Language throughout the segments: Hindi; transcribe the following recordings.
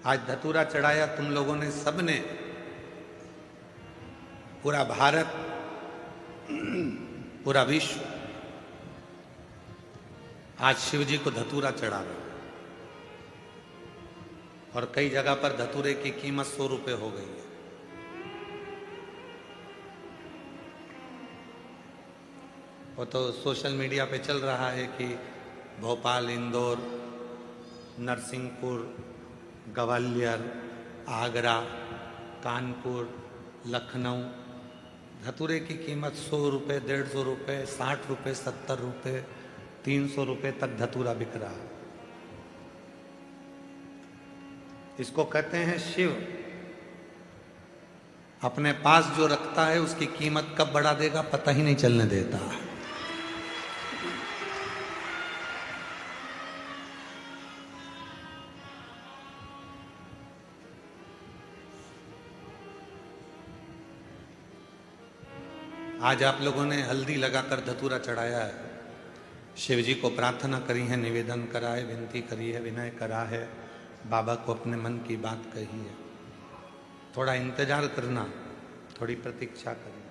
आज धतूरा चढ़ाया तुम लोगों ने, सबने, पूरा भारत, पूरा विश्व आज शिव जी को धतूरा चढ़ा रहे हैं। और कई जगह पर धतूरे की कीमत 100 रुपए हो गई है। वो तो सोशल मीडिया पे चल रहा है कि भोपाल, इंदौर, नरसिंहपुर, ग्वालियर, आगरा, कानपुर, लखनऊ धतूरे की कीमत 100 रुपये, 150 रुपये, 60 रुपये, 70 रुपये, 300 रुपये तक धतूरा बिक रहा है। इसको कहते हैं शिव अपने पास जो रखता है उसकी कीमत कब बढ़ा देगा पता ही नहीं चलने देता। आज आप लोगों ने हल्दी लगाकर धतूरा चढ़ाया है, शिव जी को प्रार्थना करी है, निवेदन करा है, विनती करी है, विनय करा है, बाबा को अपने मन की बात कही है। थोड़ा इंतजार करना, थोड़ी प्रतीक्षा करना,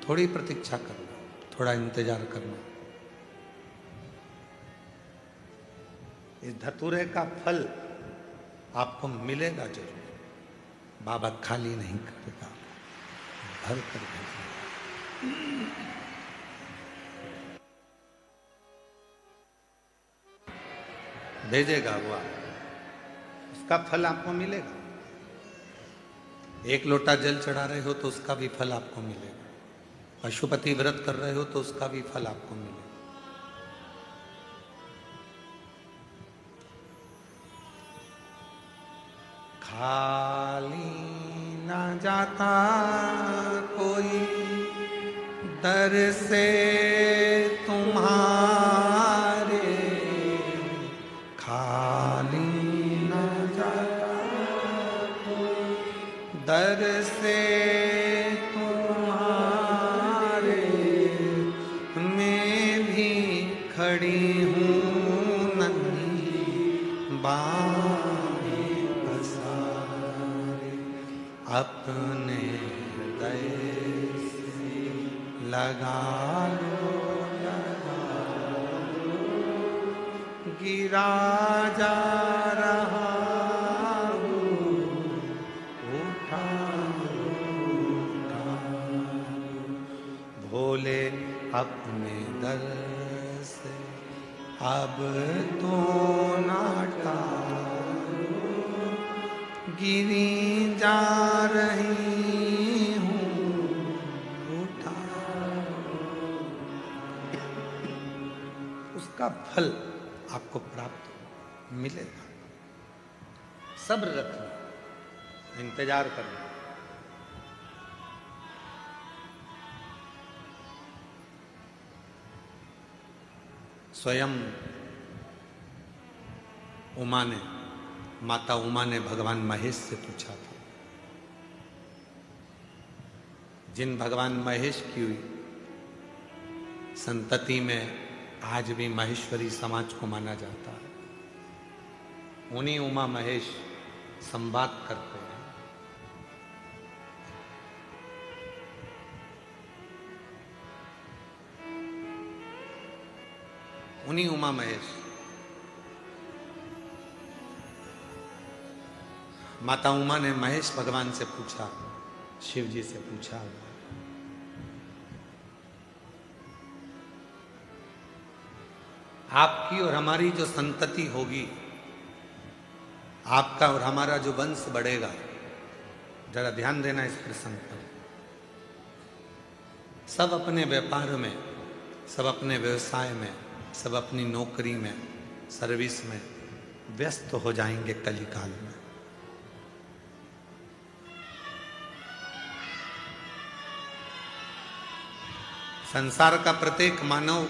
थोड़ी प्रतीक्षा करना, थोड़ा इंतजार करना। इस धतूरे का फल आपको मिलेगा जरूर। बाबा खाली नहीं करेगा, भर कर भेजेगा वो, उसका फल आपको मिलेगा। एक लोटा जल चढ़ा रहे हो तो उसका भी फल आपको मिलेगा। पशुपति व्रत कर रहे हो तो उसका भी फल आपको मिलेगा। खाली ना जाता कोई दर से तुम्हारे, खाली ना जाता कोई दर से तुम्हारे, मैं भी खड़ी हूँ नन्ही बाहें पसारे, अपने हृदय से लगा लो, गिरा जा रहा हूँ, उठा भोले अपने दर से अब तो ना टालो, गिरी जा रही हूँ, उठा। उसका फल आपको प्राप्त मिलेगा। सब्र रखना, इंतजार करना। स्वयं उमा ने, माता उमा ने भगवान महेश से पूछा था। जिन भगवान महेश की संतति में आज भी महेश्वरी समाज को माना जाता है, उन्हीं उमा महेश संवाद करते हैं। उन्हीं उमा महेश माता उमा ने महेश भगवान से पूछा, शिव जी से पूछा, आपकी और हमारी जो संतति होगी, आपका और हमारा जो वंश बढ़ेगा, जरा ध्यान देना इस प्रसंग पर। सब अपने व्यापार में, सब अपने व्यवसाय में, सब अपनी नौकरी में, सर्विस में व्यस्त हो जाएंगे कलिकाल में। संसार का प्रत्येक मानव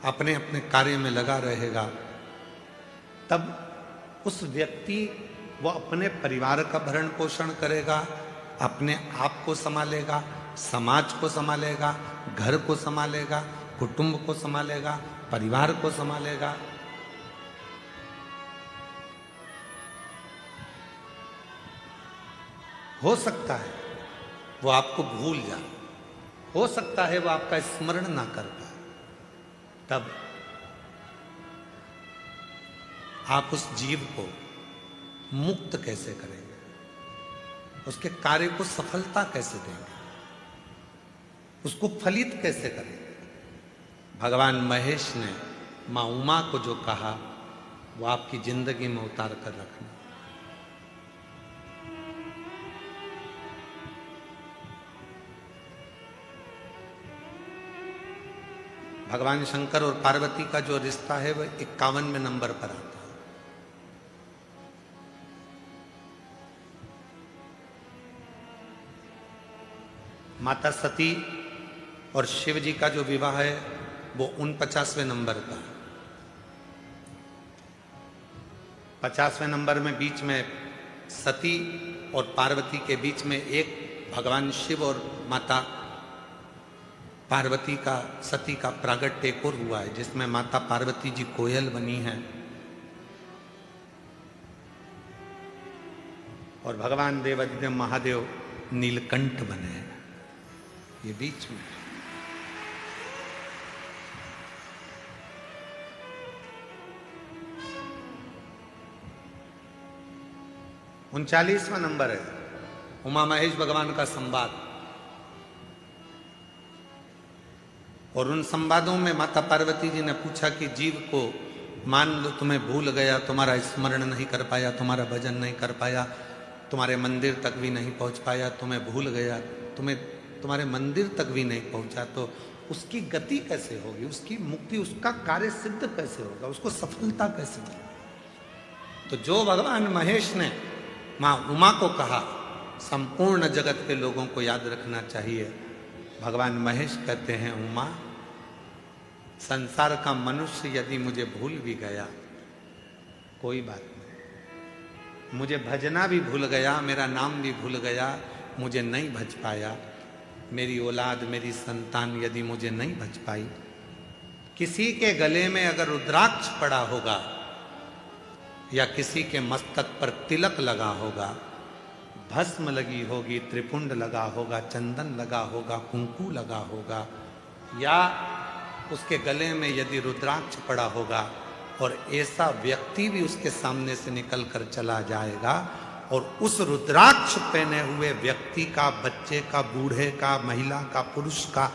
अपने अपने कार्य में लगा रहेगा, तब उस व्यक्ति वो अपने परिवार का भरण पोषण करेगा, अपने आप को संभालेगा, समाज को संभालेगा, घर को संभालेगा, कुटुंब को संभालेगा, परिवार को संभालेगा। हो सकता है वो आपको भूल जाए, हो सकता है वो आपका स्मरण ना कर पाए, तब आप उस जीव को मुक्त कैसे करेंगे, उसके कार्य को सफलता कैसे देंगे, उसको फलित कैसे करेंगे। भगवान महेश ने मां उमा को जो कहा वो आपकी जिंदगी में उतार कर रखना। भगवान शंकर और पार्वती का जो रिश्ता है वह 51वें नंबर पर आता है। माता सती और शिव जी का जो विवाह है वो 49वें नंबर का है। 50वें नंबर में बीच में सती और पार्वती के बीच में एक भगवान शिव और माता पार्वती का, सती का प्रागट्य एक और हुआ है, जिसमें माता पार्वती जी कोयल बनी हैं और भगवान देवाधिदेव महादेव नीलकंठ बने हैं। ये बीच में 39वां नंबर है उमा महेश भगवान का संवाद। और उन संवादों में माता पार्वती जी ने पूछा कि जीव को मान लो तुम्हें भूल गया, तुम्हारा स्मरण नहीं कर पाया, तुम्हारा भजन नहीं कर पाया, तुम्हारे मंदिर तक भी नहीं पहुंच पाया, तुम्हें भूल गया, तुम्हारे मंदिर तक भी नहीं पहुंचा, तो उसकी गति कैसे होगी, उसकी मुक्ति, उसका कार्य सिद्ध कैसे होगा, उसको सफलता कैसे मिलेगी। तो जो भगवान महेश ने मां उमा को कहा, संपूर्ण जगत के लोगों को याद रखना चाहिए। भगवान महेश कहते हैं, उमा, संसार का मनुष्य यदि मुझे भूल भी गया कोई बात नहीं, मुझे भजना भी भूल गया, मेरा नाम भी भूल गया, मुझे नहीं भज पाया, मेरी औलाद, मेरी संतान यदि मुझे नहीं भज पाई, किसी के गले में अगर रुद्राक्ष पड़ा होगा या किसी के मस्तक पर तिलक लगा होगा, भस्म लगी होगी, त्रिपुंड लगा होगा, चंदन लगा होगा, कुंकू लगा होगा, या उसके गले में यदि रुद्राक्ष पड़ा होगा और ऐसा व्यक्ति भी उसके सामने से निकल कर चला जाएगा और उस रुद्राक्ष पहने हुए व्यक्ति का, बच्चे का, बूढ़े का, महिला का, पुरुष का,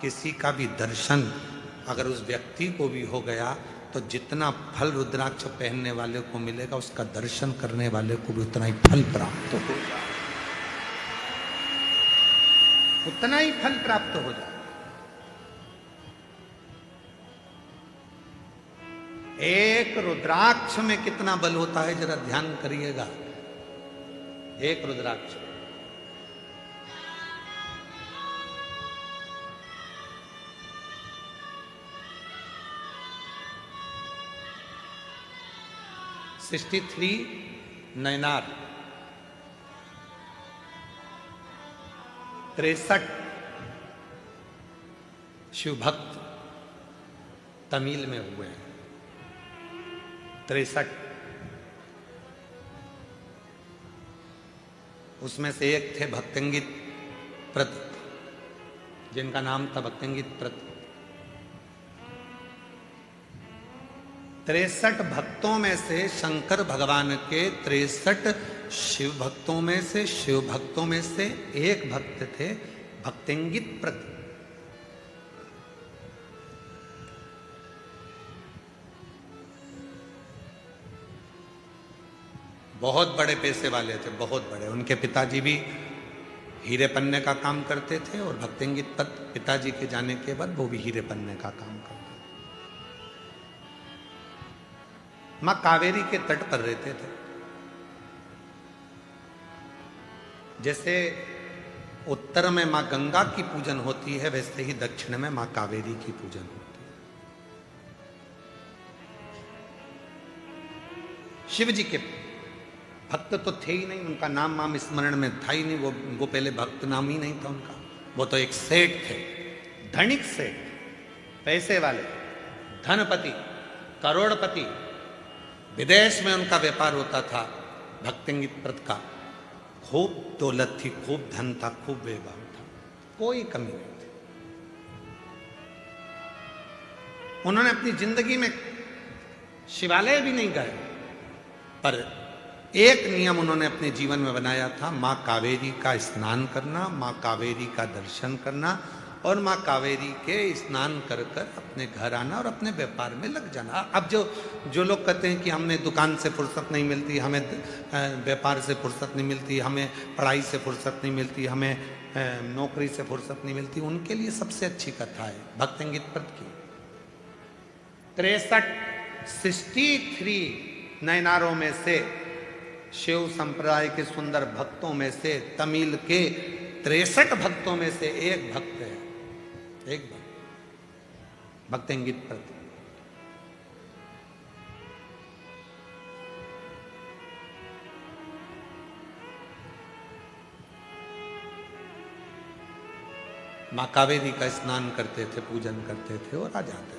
किसी का भी दर्शन अगर उस व्यक्ति को भी हो गया तो जितना फल रुद्राक्ष पहनने वाले को मिलेगा, उसका दर्शन करने वाले को भी उतना ही फल प्राप्त होगा, उतना ही फल प्राप्त हो जाए। एक रुद्राक्ष में कितना बल होता है जरा ध्यान करिएगा। एक रुद्राक्ष $63 नैनार 63 शिव भक्त तमिल में हुए हैं। 63 उसमें से एक थे भक्तंगित प्रत, जिनका नाम था भक्तंगित प्रत। 63 भक्तों में से शंकर भगवान के 63 शिव भक्तों में से एक भक्त थे भक्तंगित प्रत। बहुत बड़े पैसे वाले थे, बहुत बड़े। उनके पिताजी भी हीरे पन्ने का काम करते थे और भक्तंगित प्रत पिताजी के जाने के बाद वो भी हीरे पन्ने का काम करते थे। मां कावेरी के तट पर रहते थे। जैसे उत्तर में मां गंगा की पूजन होती है, वैसे ही दक्षिण में मां कावेरी की पूजन होती है। शिव जी के भक्त तो थे ही नहीं, उनका नाम माम स्मरण में था ही नहीं, वो पहले भक्त नाम ही नहीं था उनका। वो तो एक सेठ थे, धनिक सेठ, पैसे वाले, धनपति, करोड़पति। विदेश में उनका व्यापार होता था भक्तंगित प्रत का, खूब दौलत थी, खूब धन था, खूब वैभव था, कोई कमी नहीं थी। उन्होंने अपनी जिंदगी में शिवालय भी नहीं गए, पर एक नियम उन्होंने अपने जीवन में बनाया था, माँ कावेरी का स्नान करना, माँ कावेरी का दर्शन करना और माँ कावेरी के स्नान कर कर अपने घर आना और अपने व्यापार में लग जाना। अब जो लोग कहते हैं कि हमें दुकान से फुर्सत नहीं मिलती, हमें व्यापार से फुर्सत नहीं मिलती, हमें पढ़ाई से फुर्सत नहीं मिलती, हमें नौकरी से फुर्सत नहीं मिलती, उनके लिए सबसे अच्छी कथा है भक्तिंगित पद की। 63 नयनारों में से, शिव संप्रदाय के सुंदर भक्तों में से, तमिल के 63 भक्तों में से एक भक्त है, एक भक्त भक्तिंगित पद। माँ कावेरी का स्नान करते थे, पूजन करते थे और आ जाते थे,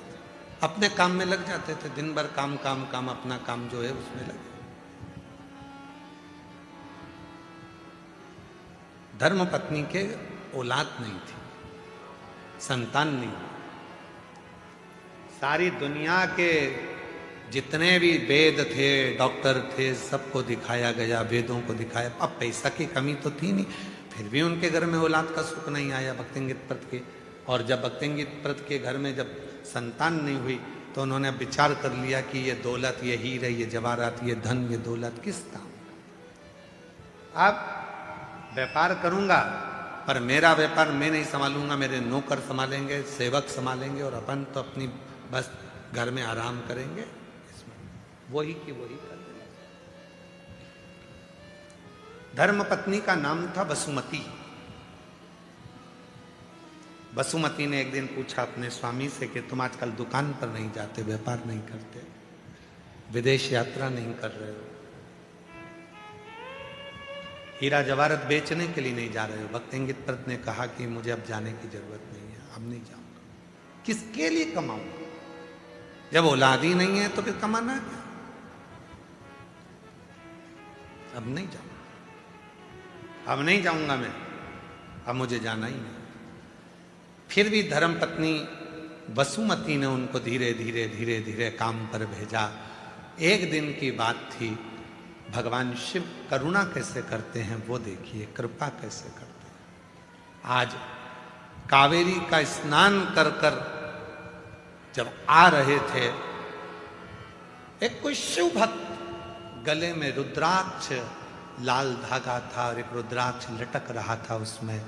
अपने काम में लग जाते थे। दिन भर काम काम काम, अपना काम जो है उसमें लगे। धर्म पत्नी के औलाद नहीं थी, संतान नहीं। सारी दुनिया के जितने भी वेद थे, डॉक्टर थे, सबको दिखाया गया, वेदों को दिखाया। अब पैसा की कमी तो थी नहीं, फिर भी उनके घर में औलाद का सुख नहीं आया भक्तिंगित पद के। और जब भक्तिंगित पद के घर में जब संतान नहीं हुई तो उन्होंने विचार कर लिया कि ये दौलत, ये हीरे, ये जवाहरात, ये धन, ये दौलत किस काम। अब व्यापार करूंगा पर मेरा व्यापार मैं नहीं संभालूंगा, मेरे नौकर संभालेंगे, सेवक संभालेंगे और अपन तो अपनी बस घर में आराम करेंगे, वही की वही कर देंगे। धर्म पत्नी का नाम था वसुमती। वसुमती ने एक दिन पूछा अपने स्वामी से कि तुम आजकल दुकान पर नहीं जाते, व्यापार नहीं करते, विदेश यात्रा नहीं कर रहे हो, हीरा जवाहरत बेचने के लिए नहीं जा रहे हो। भक्तिंगित पद ने कहा कि मुझे अब जाने की जरूरत नहीं है, अब नहीं जाऊंगा। किसके लिए कमाऊंगा? जब औलाद ही नहीं है तो फिर कमाना क्या? अब नहीं जाऊंगा, अब नहीं जाऊंगा मैं, अब मुझे जाना ही नहीं। फिर भी धर्म पत्नी वसुमती ने उनको धीरे धीरे धीरे धीरे काम पर भेजा। एक दिन की बात थी, भगवान शिव करुणा कैसे करते हैं वो देखिए, कृपा कैसे करते हैं। आज कावेरी का स्नान कर कर जब आ रहे थे, एक कोई शिव भक्त, गले में रुद्राक्ष, लाल धागा था और एक रुद्राक्ष लटक रहा था उसमें।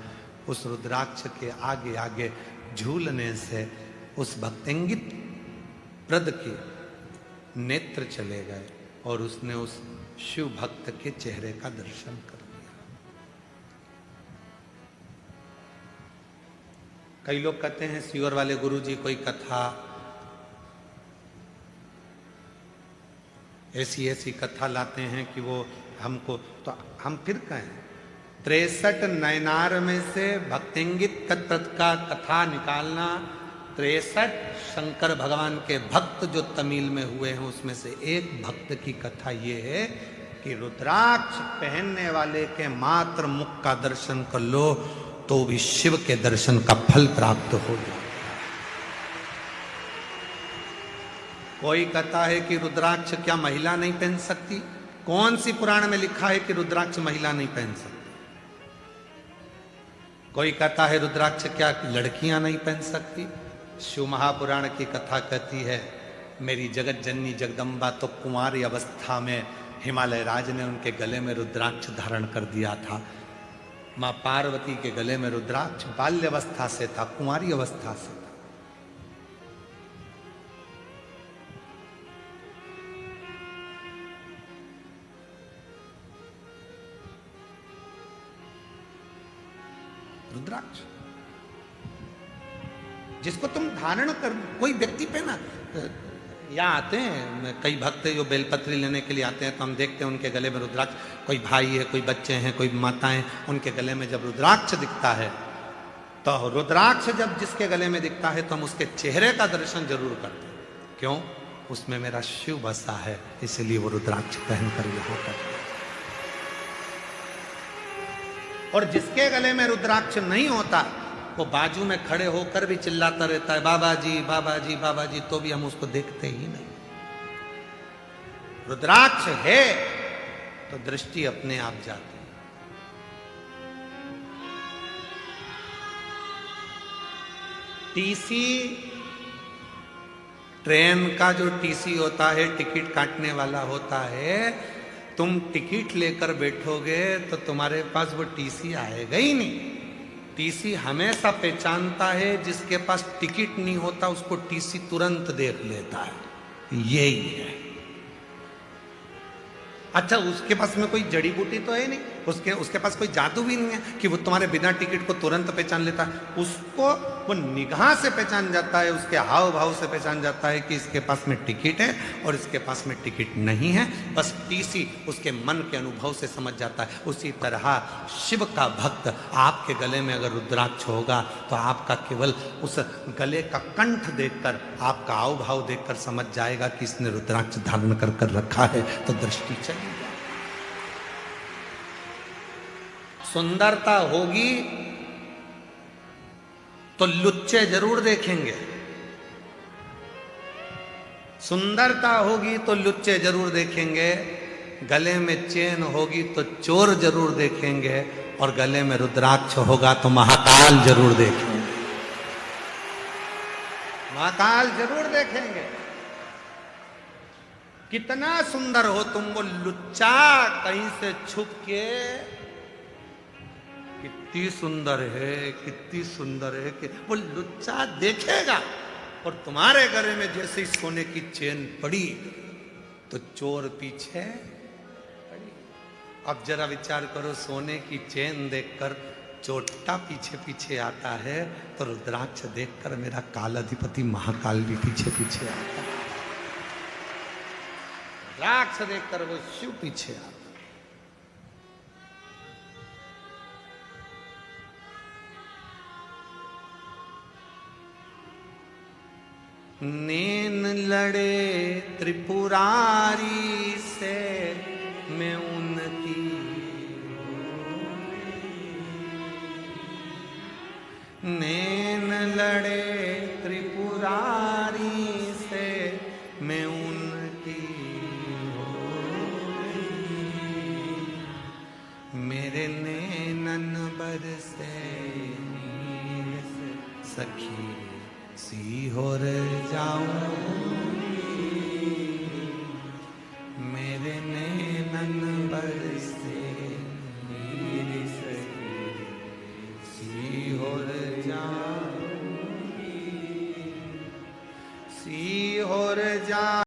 उस रुद्राक्ष के आगे आगे झूलने से उस भक्तिंगित पद के नेत्र चले गए और उसने उस शिव भक्त के चेहरे का दर्शन कर लिया। कई लोग कहते हैं सीवर वाले गुरुजी कोई कथा, ऐसी ऐसी कथा लाते हैं कि वो हमको, तो हम फिर कहें 63 नयनार में से भक्तिंगित पद का कथा निकालना। 63 शंकर भगवान के भक्त जो तमिल में हुए हैं उसमें से एक भक्त की कथा ये है कि रुद्राक्ष पहनने वाले के मात्र मुख का दर्शन कर लो तो भी शिव के दर्शन का फल प्राप्त हो जाए। कोई कहता है कि रुद्राक्ष क्या महिला नहीं पहन सकती? कौन सी पुराण में लिखा है कि रुद्राक्ष महिला नहीं पहन सकती? कोई कहता है रुद्राक्ष क्या लड़कियां नहीं पहन सकती? शिव महापुराण की कथा कहती है मेरी जगत जननी जगदम्बा तो कुंवारी अवस्था में हिमालय राज ने उनके गले में रुद्राक्ष धारण कर दिया था। माँ पार्वती के गले में रुद्राक्ष बाल्यावस्था से था, कुंवारी अवस्था से था। रुद्राक्ष जिसको तुम धारण कर, कोई व्यक्ति पे ना, यहाँ आते हैं कई भक्त जो बेलपत्री लेने के लिए आते हैं तो हम देखते हैं उनके गले में रुद्राक्ष, कोई भाई है, कोई बच्चे हैं, कोई माताएं, उनके गले में जब रुद्राक्ष दिखता है तो रुद्राक्ष जब जिसके गले में दिखता है तो हम उसके चेहरे का दर्शन जरूर करते हैं। क्यों? उसमें मेरा शिव बसा है, इसलिए वो रुद्राक्ष पहन कर यहाँ पर। और जिसके गले में रुद्राक्ष नहीं होता वो बाजू में खड़े होकर भी चिल्लाता रहता है बाबा जी बाबा जी बाबा जी, तो भी हम उसको देखते ही नहीं। रुद्राक्ष है तो दृष्टि अपने आप जाती है। टीसी, ट्रेन का जो टीसी होता है, टिकट काटने वाला होता है, तुम टिकट लेकर बैठोगे तो तुम्हारे पास वो टीसी आएगा ही नहीं। टीसी हमेशा पहचानता है, जिसके पास टिकट नहीं होता उसको टीसी तुरंत देख लेता है। यही है। अच्छा, उसके पास में कोई जड़ी बूटी तो है नहीं, उसके पास कोई जादू भी नहीं है कि वो तुम्हारे बिना टिकट को तुरंत पहचान लेता है। उसको वो निगाह से पहचान जाता है, उसके हाव भाव से पहचान जाता है कि इसके पास में टिकट है और इसके पास में टिकट नहीं है। बस टीसी उसके मन के अनुभव से समझ जाता है। उसी तरह शिव का भक्त आपके गले में अगर रुद्राक्ष होगा तो आपका केवल उस गले का कंठ देखकर, आपका हाव भाव देखकर समझ जाएगा कि इसने रुद्राक्ष धारण कर रखा है, तो दृष्टि चली। सुंदरता होगी तो लुच्चे जरूर देखेंगे, सुंदरता होगी तो लुच्चे जरूर देखेंगे, गले में चेन होगी तो चोर जरूर देखेंगे, और गले में रुद्राक्ष होगा तो महाकाल जरूर देखेंगे। महाकाल जरूर देखेंगे। कितना सुंदर हो तुम, वो लुच्चा कहीं से छुप के कितनी सुंदर है, कितनी सुंदर है, कि वो लुच्चा देखेगा। और तुम्हारे गले में जैसे ही सोने की चेन पड़ी तो चोर पीछे पड़ी। अब जरा विचार करो, सोने की चेन देखकर चोटा पीछे पीछे आता है, तो रुद्राक्ष देखकर मेरा कालाधिपति महाकाल भी पीछे पीछे आता है। रुद्राक्ष देखकर वो शिव पीछे आता है। नैन लड़े त्रिपुरारी से मैं उनकी, नैन लड़े त्रिपुरारी से मैं उनकी, मेरे नैनन बरसे नीर से सखी सीहोर जाऊं, मेरे नैनन बरसे नीर से सीहोर जाऊं, सीहोर जा